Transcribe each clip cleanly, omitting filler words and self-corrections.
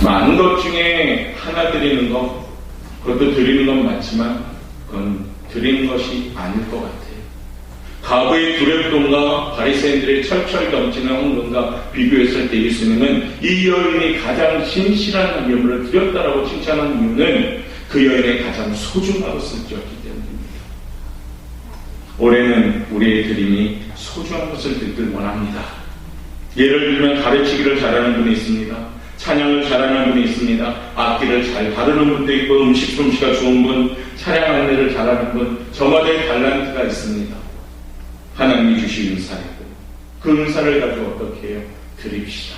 많은 것 중에 하나 드리는 것, 그것도 드리는 건 맞지만 그건 드리는 것이 아닐 것 같아요. 과거의 두렵동과 바리새인들의 철철 넘치는 헌금과 비교했을 때 예수님은 이 여인이 가장 신실한 예물을 드렸다라고 칭찬한 이유는 그 여인의 가장 소중한 것을 드렸기 때문입니다. 올해는 우리의 드림이 소중한 것을 드리길 원합니다. 예를 들면 가르치기를 잘하는 분이 있습니다. 찬양을 잘하는 분이 있습니다. 악기를 잘 다루는 분도 있고 음식 솜씨가 좋은 분, 차량 안내를 잘하는 분, 저마다의 달란트가 있습니다. 하나님이 주신 은사이고 그 은사를 가지고 어떻게 해요? 드립시다.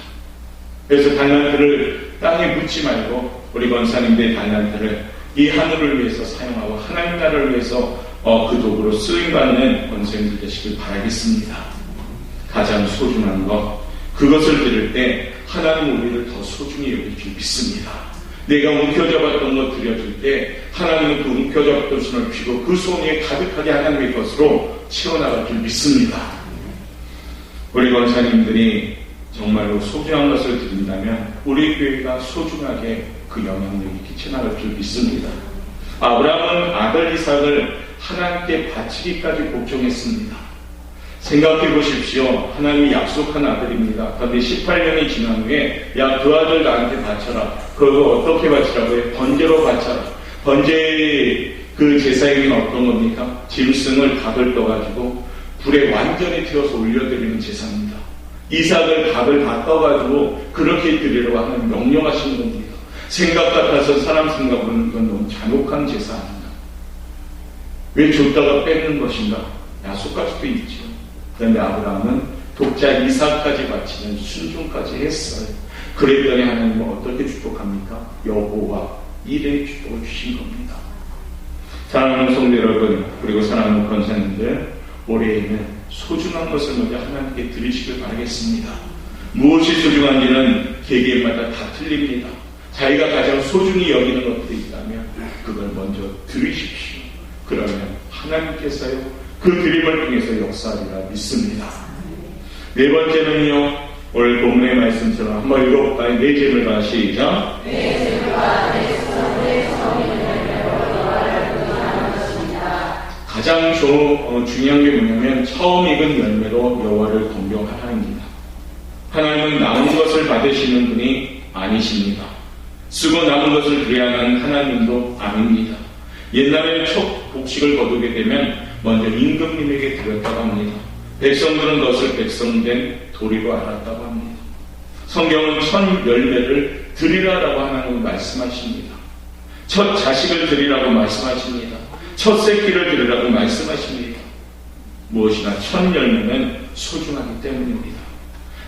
그래서 달란트를 땅에 묻지 말고 우리 권사님들의 달란트를 이 하늘을 위해서 사용하고 하나님 나라를 위해서 그 도구로 쓰임받는 권사님들 되시길 바라겠습니다. 가장 소중한 것, 그것을 드릴 때 하나님 우리를 더 소중히 여길 줄 믿습니다. 내가 움켜잡았던 것 드려줄 때 하나님은 그 움켜잡았던 손을 펴고 그 손 위에 가득하게 하나님의 것으로 채워나갈 줄 믿습니다. 우리 권사님들이 정말로 소중한 것을 드린다면 우리 교회가 소중하게 그 영향력이 끼쳐나갈 줄 믿습니다. 아브라함은 아들 이삭을 하나님께 바치기까지 복종했습니다. 생각해 보십시오. 하나님이 약속한 아들입니다. 그런데 18년이 지난 후에 야, 그 아들 나한테 바쳐라. 그거 어떻게 바치라고 해? 번제로 바쳐라. 번제의 그 제사행위는 어떤 겁니까? 짐승을 닭을 떠가지고 불에 완전히 튀어서 올려드리는 제사입니다. 이삭을 닭을 다 떠가지고 그렇게 드리라고 하는 명령하신 겁니다. 생각 같아서 사람 생각으로는 이건 너무 잔혹한 제사 아닌가? 왜 줬다가 뺏는 것인가? 야속까지도 있죠. 그런데 아브라함은 독자 이삭까지 바치는 순종까지 했어요. 그랬더니 하나님은 어떻게 축복합니까? 여호와 이레의 축복을 주신 겁니다. 사랑하는 성도 여러분, 그리고 사랑하는 권사님들, 올해에는 소중한 것을 먼저 하나님께 드리시길 바라겠습니다. 무엇이 소중한지는 개개인마다 다 틀립니다. 자기가 가장 소중히 여기는 것들이 있다면 그걸 먼저 드리십시오. 그러면 하나님께서요 그 드림을 통해서 역사하리라 믿습니다. 네 번째는요, 오늘 본문의 말씀처럼 한번 읽어볼까요? 네 제물과 시작. 네 제물과 내 수선의 성인을 여호와를 것입니다. 가장 중요한 게 뭐냐면 처음 익은 열매로 여호와를 동경하라입니다. 하나님은 남은 것을 받으시는 분이 아니십니다. 쓰고 남은 것을 드려야 하는 하나님도 아닙니다. 옛날에는 첫 곡식을 거두게 되면 먼저 임금님에게 드렸다고 합니다. 백성들은 그것을 백성된 도리로 알았다고 합니다. 성경은 첫 열매를 드리라라고 하나님 말씀하십니다. 첫 자식을 드리라고 말씀하십니다. 첫 새끼를 드리라고 말씀하십니다. 무엇이나 첫 열매는 소중하기 때문입니다.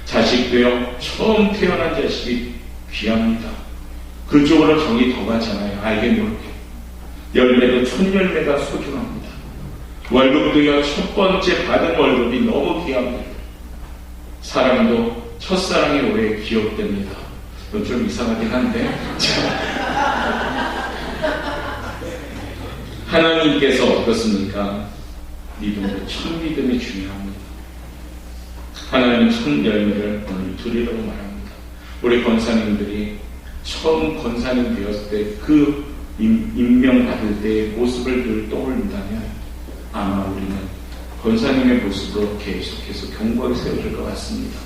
자식도요, 처음 태어난 자식이 귀합니다. 그쪽으로 정이 더 가잖아요. 알게 모르게. 열매도 첫 열매가 소중합니다. 월급도요, 첫 번째 받은 월급이 너무 귀합니다. 사랑도 첫사랑이 오래 기억됩니다. 이건 좀 이상하긴 한데 하나님께서 어떻습니까? 믿음도 첫 믿음이 중요합니다. 하나님은 첫 열매를 오늘 드리라고 말합니다. 우리 권사님들이 처음 권사님 되었을 때 그 임명받을 때의 모습을 늘 떠올린다면 아마 우리는 권사님의 모습으로 계속해서 경고를 세워줄 것 같습니다.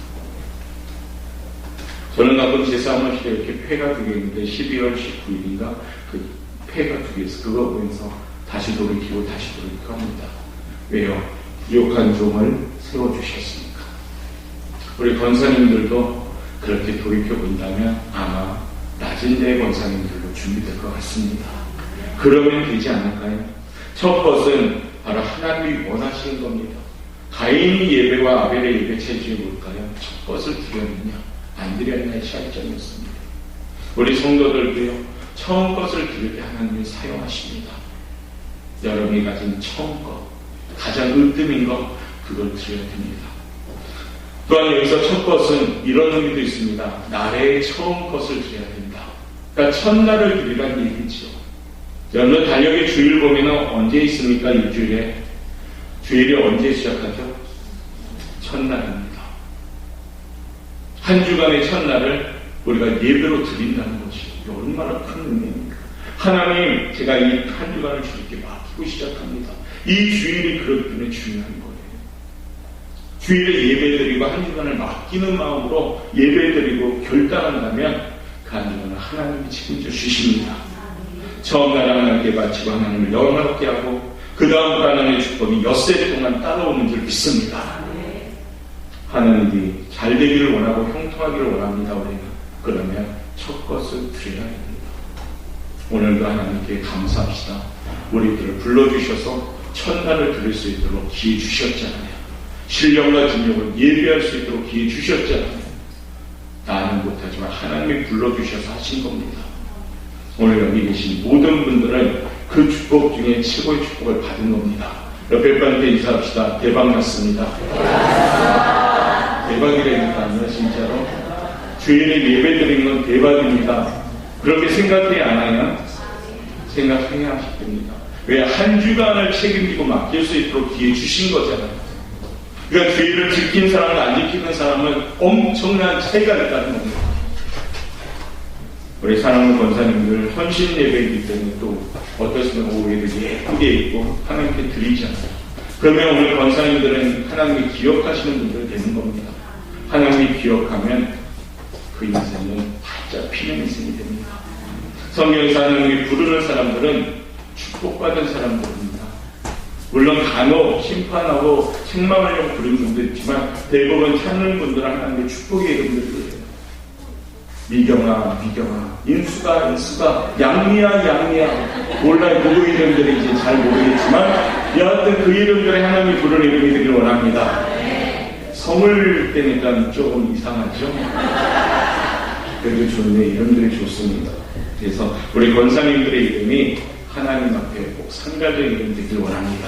저는 가끔 제 사무실에 이렇게 폐가 두 개 있는데 12월 19일인가 그 폐가 두 개 있어. 그거 보면서 다시 돌이키고 다시 돌이키고 합니다. 왜요? 부족한 종을 세워주셨으니까. 우리 권사님들도 그렇게 돌이켜본다면 아마 낮은 데 권사님들로 준비될 것 같습니다. 그러면 되지 않을까요? 첫 것은 바로 하나님이 원하시는 겁니다. 가인의 예배와 아벨의 예배 체질이 뭘까요? 첫 것을 드렸느냐 안 드렸느냐의 차이점이었습니다. 우리 성도들도요, 처음 것을 드릴 때 하나님이 사용하십니다. 여러분이 가진 처음 것, 가장 으뜸인 것, 그걸 드려야 됩니다. 또한 여기서 첫 것은 이런 의미도 있습니다. 날의 처음 것을 드려야 됩니다. 그러니까 첫날을 드리란 얘기죠. 여러분 달력의 주일 보면 언제 있습니까? 일주일에. 주일이 언제 시작하죠? 첫날입니다. 한 주간의 첫날을 우리가 예배로 드린다는 것이 얼마나 큰 의미입니까? 하나님, 제가 이 한 주간을 주님께 맡기고 시작합니다. 이 주일이 그렇기 때문에 중요한 거예요. 주일에 예배드리고 한 주간을 맡기는 마음으로 예배드리고 결단한다면 그 한 주간을 하나님이 책임져 주십니다. 처음 나라 하나님께 바치고 하나님을 영화롭게 하고 그 다음 하나님의 축복이 엿새 동안 따라오는 줄 믿습니다. 하나님이 잘 되기를 원하고 형통하기를 원합니다. 우리는 그러면 첫 것을 드려야 됩니다. 오늘도 하나님께 감사합시다. 우리들을 불러주셔서 천단을 들을 수 있도록 기회 주셨잖아요. 신령과 진정을 예배할 수 있도록 기회 주셨잖아요. 나는 못하지만 하나님이 불러주셔서 하신 겁니다. 오늘 여기 계신 모든 분들은 그 축복 중에 최고의 축복을 받은 겁니다. 옆에 분한테 인사합시다. 대박 났습니다. 대박이라니까요, 진짜로. 주일에 예배 드린 건 대박입니다. 그렇게 생각해 안 하냐? 생각해야 하실 겁니다. 왜? 한 주간을 책임지고 맡길 수 있도록 기회 주신 거잖아요. 그러니까 주일을 지킨 사람과 안 지키는 사람은 엄청난 차이가 있다는 겁니다. 우리 사랑하는 권사님들 헌신 예배이기 때문에 또 어떻습니까? 오해를 예쁘게 입고 하나님께 드리잖아요. 그러면 오늘 권사님들은 하나님이 기억하시는 분들 되는 겁니다. 하나님이 기억하면 그 인생은 활짝 피는 인생이 됩니다. 성경에서 하나님이 부르는 사람들은 축복받은 사람들입니다. 물론 간혹 심판하고 책망하려고 부르는 분도 있지만 대부분 찾는 분들은 하나님의 축복의 이름들이에요. 미경아, 미경아, 인수가, 인수가, 양미야, 양미야. 몰라요. 누구 이름들인지 잘 모르겠지만 여하튼 그 이름들에 하나님이 부르는 이름이 되길 원합니다. 성을 때니까 조금 이상하죠? 그래도 좋네. 이름들이 좋습니다. 그래서 우리 권사님들의 이름이 하나님 앞에 꼭 상가적인 이름 되길 원합니다.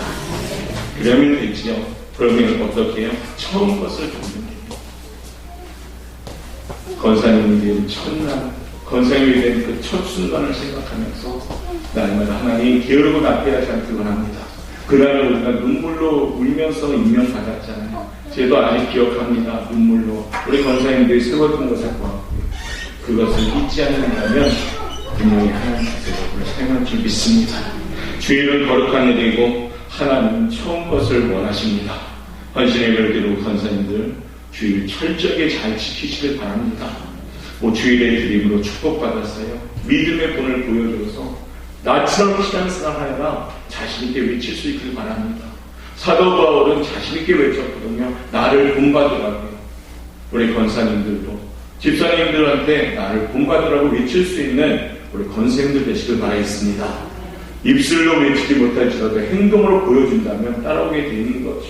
그러면 되지요. 그러면 어떻게 해요? 처음 것을 돕는 거예요. 권사님이 된 첫날, 권사님이 된 그 첫 순간을 생각하면서 날마다 하나님 게으르고 낮게 하지 않길 원합니다. 그날을 우리가 눈물로 울면서 임명받았잖아요. 저도 아직 기억합니다. 눈물로 우리 권사님들이 세웠던 것을 보았고요. 그것을 잊지 않는다면 분명히 하나님께서 우리를 사용할 줄 믿습니다. 주일은 거룩한 일이고 하나님은 처음 것을 원하십니다. 헌신의 별기로 권사님들 주일 철저하게 잘 지키시길 바랍니다. 주일의 드림으로 축복받았어요. 믿음의 본을 보여줘서 나처럼 신앙생활하여라 자신있게 외칠 수 있길 바랍니다. 사도 바울은 자신있게 외쳤거든요. 나를 본받으라고요. 우리 권사님들도 집사님들한테 나를 본받으라고 외칠 수 있는 우리 권사님들 되시길 바라겠습니다. 입술로 외치지 못할지라도 행동으로 보여준다면 따라오게 되는 거죠.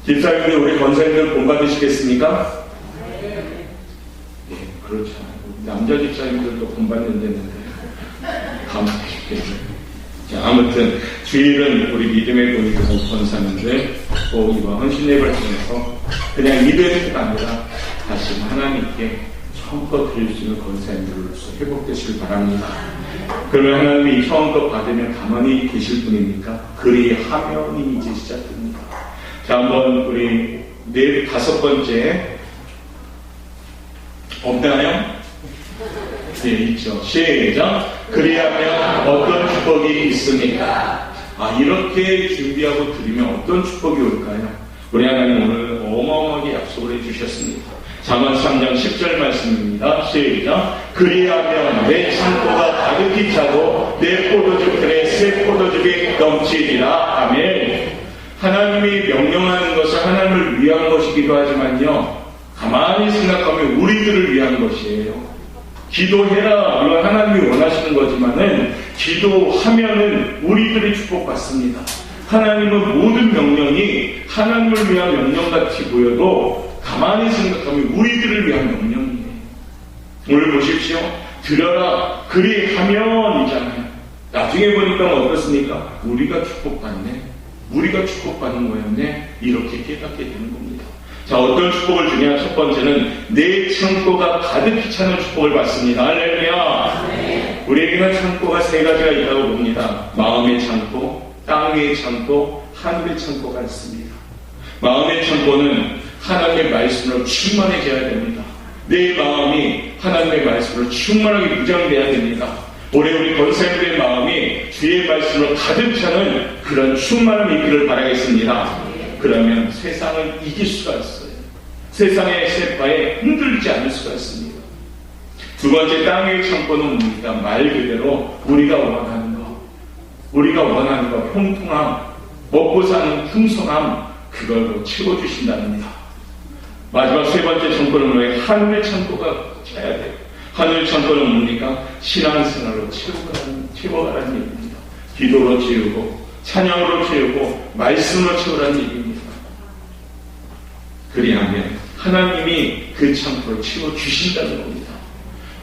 집사님들 우리 권사님들 본받으시겠습니까? 네, 그렇잖아요. 남자 집사님들도 본받는다는데 감사하시겠네요. 자, 아무튼 주일은 우리 믿음의 본이고 권사님들 꼭 이번 헌신 예배를 통해서 그냥 이벤트가 아니라 다시 하나님께 처음껏 드릴 수 있는 권사님들로서 회복되시길 바랍니다. 그러면 하나님이 처음껏 받으면 가만히 계실 분입니까? 그리하면이 이제 시작됩니다. 자, 한번 우리 다섯 번째 없나요? 네, 있죠. 시작. 그리하면 어떤 축복이 있습니까? 이렇게 준비하고 드리면 어떤 축복이 올까요? 우리 하나님 오늘 어마어마하게 약속을 해주셨습니다. 잠언 3장 10절 말씀입니다. 시작. 그리하면 내 창고가 가득히 차고 내 포도주틀에 새 포도즙이 넘치리라. 아멘. 하나님이 명령하는 것은 하나님을 위한 것이기도 하지만요, 가만히 생각하면 우리들을 위한 것이에요. 기도해라, 이건 하나님이 원하시는 거지만은 기도하면은 우리들이 축복받습니다. 하나님은 모든 명령이 하나님을 위한 명령같이 보여도 가만히 생각하면 우리들을 위한 명령이에요. 오늘 보십시오. 들어라 그리하면이잖아요. 나중에 보니까 어떻습니까? 우리가 축복받네, 우리가 축복받는 거였네, 이렇게 깨닫게 되는 겁니다. 자, 어떤 축복을 주냐? 첫 번째는 내 창고가 가득히 차는 축복을 받습니다. 할렐루야. 네. 우리에게는 창고가 세 가지가 있다고 봅니다. 마음의 창고, 땅 위의 창고, 하늘의 창고가 있습니다. 마음의 창고는 하나님의 말씀으로 충만해져야 됩니다. 내 마음이 하나님의 말씀으로 충만하게 무장돼야 됩니다. 올해 우리 권사님들의 마음이 주의 말씀으로 가득 차는 그런 충만함이 있기를 바라겠습니다. 그러면 세상을 이길 수가 있어요. 세상의 세파에 흔들리지 않을 수가 있습니다. 두 번째 땅의 창고는 뭡니까? 말 그대로 우리가 원하는 거, 형통함, 먹고 사는 풍성함, 그걸로 채워주신다는 것. 마지막 세 번째 창고는 왜 하늘의 창고가 차야 돼요. 하늘의 창고는 뭡니까? 신앙생활로 채워가라는 얘기입니다. 기도로 채우고, 찬양으로 채우고, 말씀으로 채우라는 얘기입니다. 그리하면 하나님이 그 창고를 채워주신다는 겁니다.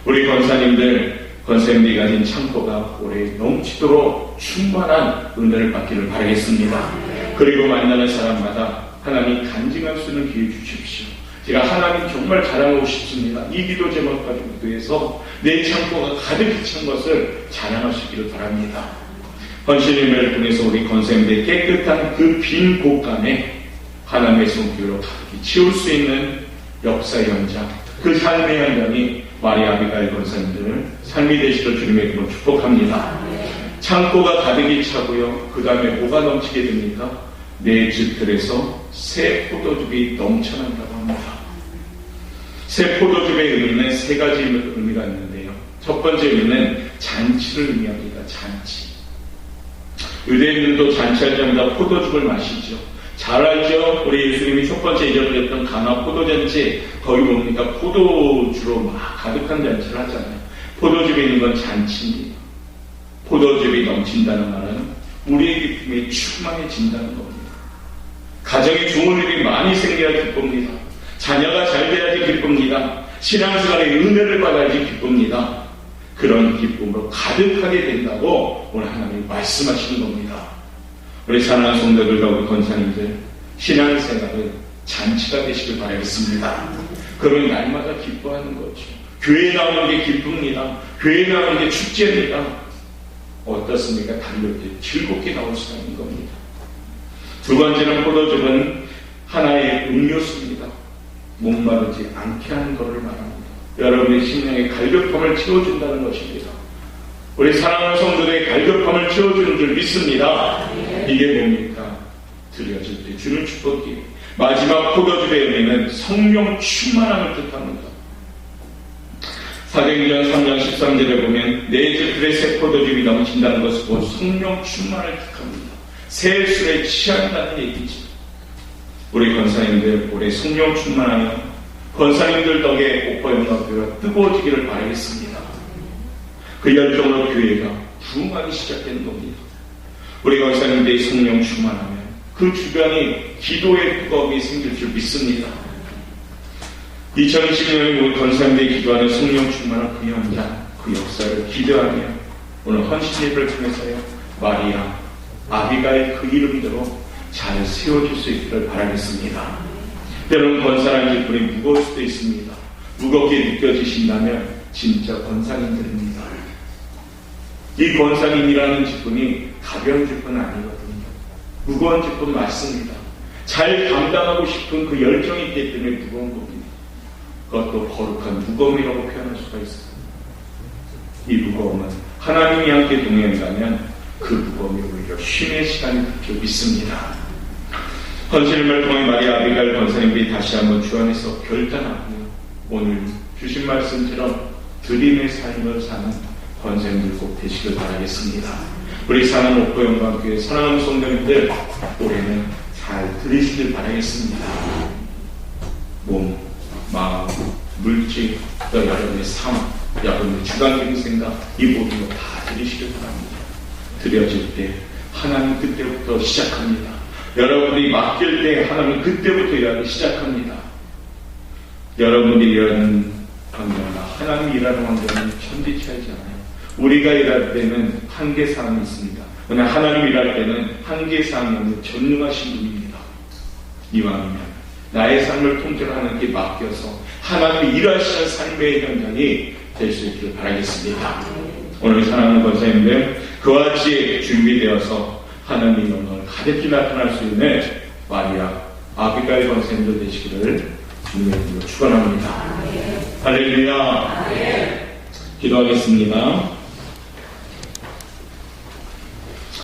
우리 권사님들이 가진 창고가 올해 넘치도록 충만한 은혜를 받기를 바라겠습니다. 그리고 만나는 사람마다 하나님 간증할 수 있는 기회 주십시오. 제가 하나님 정말 자랑하고 싶습니다. 이 기도 제목 가지고 기도해서 내 창고가 가득히 찬 것을 자랑하시기를 바랍니다. 헌신임을 통해서 우리 권사님들의 깨끗한 그 빈 곳간에 하나님의 손길로 가득히 채울 수 있는 역사 현장, 그 삶의 현장이 마리아 아비가일 권사님들 삶이 되시도록 주님의 이름으로 축복합니다. 창고가 가득히 차고요. 그 다음에 뭐가 넘치게 됩니까? 내 집들에서 새 포도즙이 넘쳐난다고 합니다. 새 포도즙의 의미는 세 가지 의미가 있는데요. 첫 번째 의미는 잔치를 의미합니다. 잔치. 유대인들도 잔치할 때마다 포도즙을 마시죠. 잘 알죠? 우리 예수님이 첫 번째 잊어버렸던 가나 포도잔치, 거기 뭡니까? 포도주로 막 가득한 잔치를 하잖아요. 포도즙에 있는 건 잔치입니다. 포도즙이 넘친다는 말은 우리의 기쁨이 충만해진다는 겁니다. 가정에 좋은 일이 많이 생겨야 기쁩니다. 자녀가 잘 돼야지 기쁩니다. 신앙생활의 은혜를 받아야지 기쁩니다. 그런 기쁨으로 가득하게 된다고 오늘 하나님이 말씀하시는 겁니다. 우리 사랑하는 성도들과 우리 권사님들, 신앙생활은 잔치가 되시길 바라겠습니다. 그러면 날마다 기뻐하는 거죠. 교회에 나오는 게 기쁩니다. 교회에 나오는 게 축제입니다. 어떻습니까? 달릴 때 즐겁게 나올 수가 있는 겁니다. 두 번째는 포도즙은 하나의 음료수입니다. 목마르지 않게 하는 것을 말합니다. 여러분의 심령의 갈급함을 채워준다는 것입니다. 우리 사랑하는 성도들의 갈급함을 채워주는 줄 믿습니다. 이게 뭡니까? 드려질 때 주는 축복이 마지막 포도즙의 의미는 성령 충만함을 뜻합니다. 사도행전 3장 13절에 보면 내 집들의 새 포도즙이 넘친다는 것은 곧 성령 충만을 뜻합니다. 새 술에 취한다는 얘기죠. 우리 권사님들 올해 성령 충만하여 권사님들 덕에 오퍼영광교회가 뜨거워지기를 바라겠습니다. 그 열정으로 교회가 부흥하기 시작되는 겁니다. 우리 권사님들이 성령 충만하면 그 주변이 기도의 뜨거움이 생길 줄 믿습니다. 2020년에 우리 권사님들이 기도하는 성령 충만한 그 현장, 그 역사를 기대하며 오늘 헌신 예배를 통해서요, 마리아, 아비가일 그 이름대로 잘 세워질 수 있기를 바라겠습니다. 때로는 권사라는 직분이 무거울 수도 있습니다. 무겁게 느껴지신다면 진짜 권사님들입니다. 이 권사님이라는 직분이 가벼운 직분은 아니거든요. 무거운 직분 맞습니다. 잘 감당하고 싶은 그 열정이 있기 때문에 무거운 겁니다. 그것도 거룩한 무거움이라고 표현할 수가 있어요. 이 무거움은 하나님이 함께 동행한다면 그 무거움이 오히려 쉼의 시간이 될 줄 믿습니다. 헌신을 통해 마리아 아비가일 권사님들이 다시 한번 주 안에서 결단하고 오늘 주신 말씀처럼 드림의 삶을 사는 권사님들 꼭 되시길 바라겠습니다. 우리 사는 옥포영광교회 사랑하는 성도님들 올해는 잘 들으시길 바라겠습니다. 몸, 마음, 물질, 또 여러분의 삶, 여러분의 주관적인 생각 이 모든 거 다 들으시길 바랍니다. 드려질 때 하나님 그때부터 시작합니다. 여러분이 맡길 때 하나님 그때부터 일하기 시작합니다. 여러분이 일하는 환경과 하나님이 일하는 환경은 천지차이지 않아요. 우리가 일할 때는 한계사항이 있습니다. 그러나 하나님 일할 때는 한계사항이 없는 전능하신 분입니다. 이왕이면 나의 삶을 통제하는 게 맡겨서 하나님이 일하시는 삶의 현장이 될 수 있기를 바라겠습니다. 오늘 사랑하는 권사님들 그와 같이 준비되어서 하나님의 영광을 가득히 나타날 수 있는 마리아 아비가일 권사님들 되시기를 주님의 이름으로 축원합니다. 할렐루야. 기도하겠습니다.